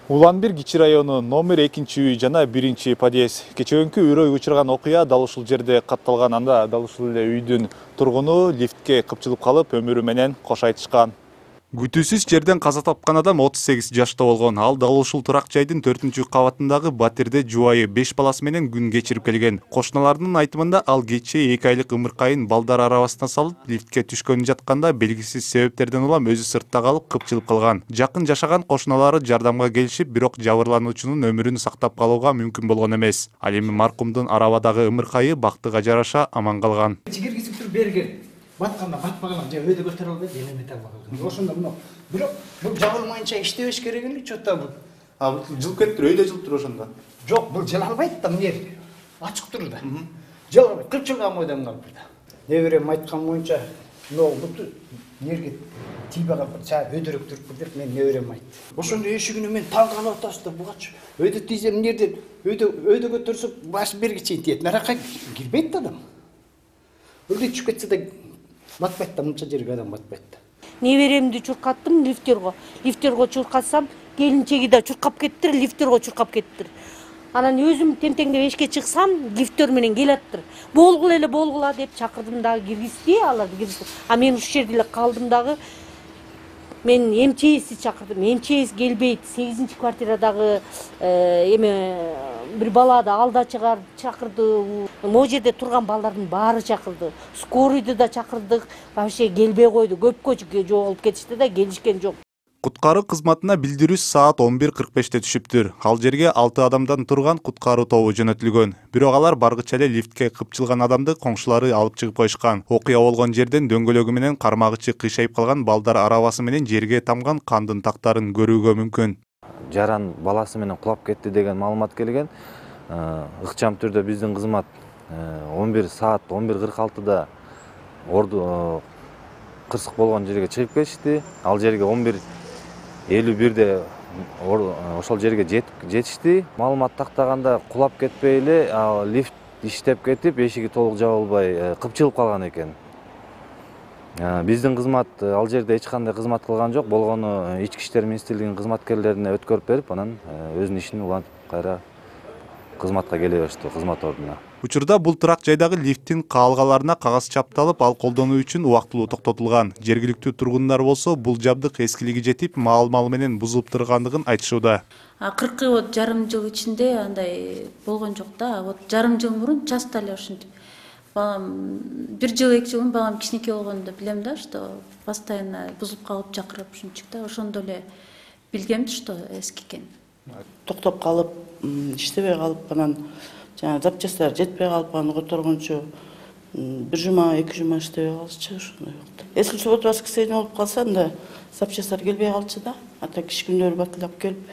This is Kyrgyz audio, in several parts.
Улан-Бир Кичи району номер 2 үй жана 1 подъезд. Кечеөнкү үрөй учурган окуя дал ушул жерде катталган. Анда дал ушул эле үйдүн тургуну лифтке кыпчылып калып, өмүрү менен кош айтышкан. Күтүүсүз жерден каза тапкан адам 38 жашта болгон. Ал дал ушул турак жайдын 4-кабатындагы батирде жубайы 5 баласы менен күн кечирип келген. Кошуналардын айтымында ал кечээ 2 айлык ымыркайын балдар арабасына салып, лифтке түшкөн жатканда белгисиз себептерден улам өзү сыртта калып кыпчылып калган. Жакын жашаган кошуналары жардамга келишип, бирок жабырлануучунун өмүрүн сактап калууга мүмкүн болгон эмес. Ал эми маркумдун арабадагы ымыркайы бактыга жараша аман калган. Батқанда батпағанам, же өйді көтер алды, денеме табақ алды. Ошында мұны, бирок бұл жабылмайынша иштебеш керек эле, чотта бұл. Жылып кетиптир, өйдө жылып тур ошондо. Жок, бұл жыл албайт да, мына жер. Ачык тур да. Жыл албайт, 40 жылга мойдан калып да. Неберем айткан боюнча, мына буту жерге тийбей калып, өйдөрөк туруп деп мен неберем айтты. Ошондо эшигине мен таң калып атабыз да, бугач. Өйдө тийсем мына жерден өйдө көтөрсө баш берге чейин тиет. Наракка кирбейт да адам. Өйдө түшүп кетсе да батпайт да, мынча жерге адам батпайт да. Неберемди чуркаттым лифтерго. Лифтерго чуркатсам, келинчеги да чуркап кеттир, лифтерго чуркап кеттир. Анан өзүм темтеңдеп эшикке чыксам, лифтер менен келаттыр. Болгула деп чакырдым дагы, киргизди, аларды киргизди. А мен ушул жерде эле калдым дагы. Мен МЧСти чакырдым. МЧС келбейт. 8-квартирадагы бир бала да алда чакырды. Могу жерде турган балдардын баары чакырды. Скорыйды да чакырдык. Вообще келбей койду. Көпкө жоголуп кетишти да, келишкен жок. Куткаруу кызматына билдирүү саат 11:45 түшүптүр. Ал жерге 6 адамдан турган куткаруу тобу жөнөтүлгөн. Бирок алар баргыча эле лифтке кыпчылган адамды коңшулары алып чыгып коюшкан. Окуя болгон жерден дөңгөлөгү менен кармагычы кыйшайып калган балдар арабасы менен жерге тамган кандын тактарын көрүүгө мүмкүн. Жаран баласы менен кулап кетти деген маалымат келген. Ыкчам түрдө биздин кызмат 11 саат 11:46да кырсык болгон жерге чыгып кетишти. Ал жерге 11:51де ошол жерге жетишти. Маалымат тактаганда кулап кетпей эле лифт иштеп кетип, эшиги толук жабылбай кыпчылып калган экен. Биздин кызмат ал жерде эч кандай кызмат кылган жок. Болгону Ички иштер министрлигинин кызматкерлерине өткөрүп берип, анан өзүнүн ишин улантып кайра кызматка келе беришти, кызмат ордуна. Учурда бул турак жайдагы лифттин каалгаларына кагаз чапталып, ал колдонуу үчүн убактылуу токтотулган. Жергиликтүү тургундар болсо бул жабдык эскилиги жетип, маал-мал менен бузулуп тургандыгын айтышууда. 40 жарым жыл ичинде андай болгон жок да. Жарым жыл мурун часто эле ушинтип. Балам 1 жыл 2 жыл балам кичинекей болгондо билем да, что постоянно бузулуп калып чакырып ушунчук да. Ошондо эле билгем, что эски экен. Токтоп калып, иштебей калып, анан запчасттар жетпей калып, аны которгончу 1 жума, 2 жума иштебей калчу ошондой болду. Если суббота воскресенье болуп калса, анда запчасттар келбей калчу да. Ата киш күндөрү бакылап келип,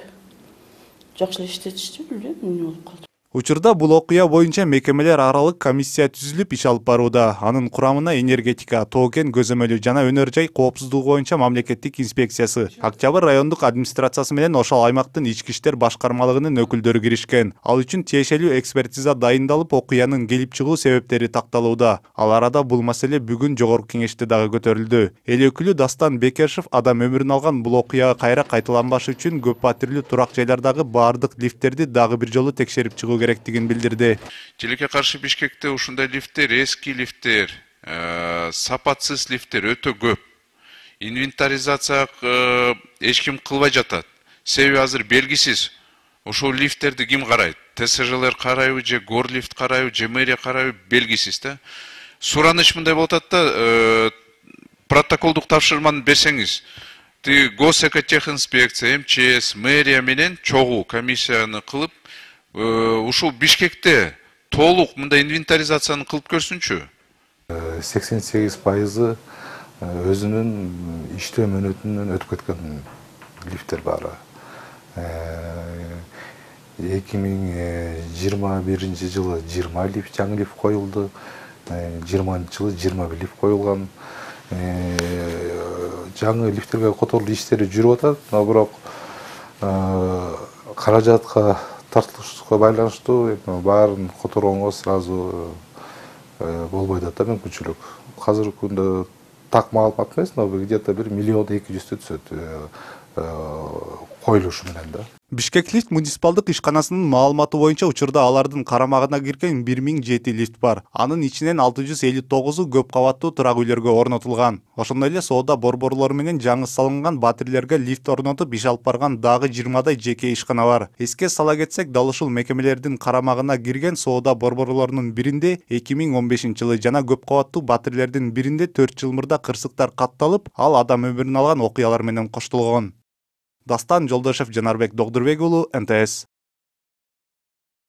жакшы эле иштетишти, билбейм эмне болуп калды. Учурда бул окуя боюнча мекемелер аралык комиссия түзүлүп иш алып барууда. Анын курамына энергетика, тоо-кен көзөмөлү жана өнөр жай коопсуздугу боюнча мамлекеттик инспекциясы, Октябрь райондук администрациясы менен ошол аймактын ички иштер башкармалыгынын өкүлдөрү киришкен. Ал үчүн тиешелүү экспертиза дайындалып, окуянын келип чыгуу себептери такталууда. Ал арада бул маселе бүгүн жогорку кеңеште дагы көтөрүлдү. Эл өкүлү Дастан Бекешев адам өмүрүн алган бул окуяга кайра кайталанбашы үчүн көп батирлүү турак жайлардагы баардык лифттерди дагы бир жолу текшерип чыгуу керектигин билдирди. Желекке каршы Бишкекте ушундай лифттер, эски лифттер, сапатсыз лифттер өтө көп. Инвентаризация эч ким кылбай жатат. Себеби азыр белгисиз. Ошол лифттерди ким карайт? ТСЖлер карайбы же Горлифт карайбы же мэрия карайбы белгисиз да. Сураныч мындай болуп атат да, протоколдук тапшырманы берсеңиз, Госэкотехинспекция, МЧС, мэрия менен чогуу комиссияны кылып, ушул Бишкекте толук мындай инвентаризацияны кылып көрсүнчү. 88% өзүнүн иштөө мөөнөтүнөн өтүп кеткен лифттер баары. 2021 жылы 20 лифт, жаңы лифт коюлду. 20 жылы 21 лифт коюлган. Жаңы лифттерге которулуу иштери жүрүп атат, бирок каражатка тартылышка байланыштуу баарын которгонго сразу болбой атат да мүмкүнчүлүк. Азыркы күндө так маалымат эмес, но где-то 1 миллион 200 түшөт. коюлушу менен да. Бишкек лифт муниципалдык ишканасынын маалыматы боюнча учурда алардын карамагына кирген 1007 лифт бар. Анын ичинен 659-у көп кабаттуу турак үйлөргө орнотулган. Ошондой эле соода борборлору менен жаңы салынган батирлерге лифт орнотуп иш алып барган дагы 20дай жеке ишкана бар. Эске сала кетсек, дал ушул мекемелердин карамагына кирген соода борборлорунун биринде 2015-жылы жана көп кабаттуу батирлердин биринде 4 жыл мурда кырсыктар катталып, ал адам өмүрүн алган окуялар менен коштолгон. Дастан Жолдошев, Жанарбек Догдурбек уулу, НТС.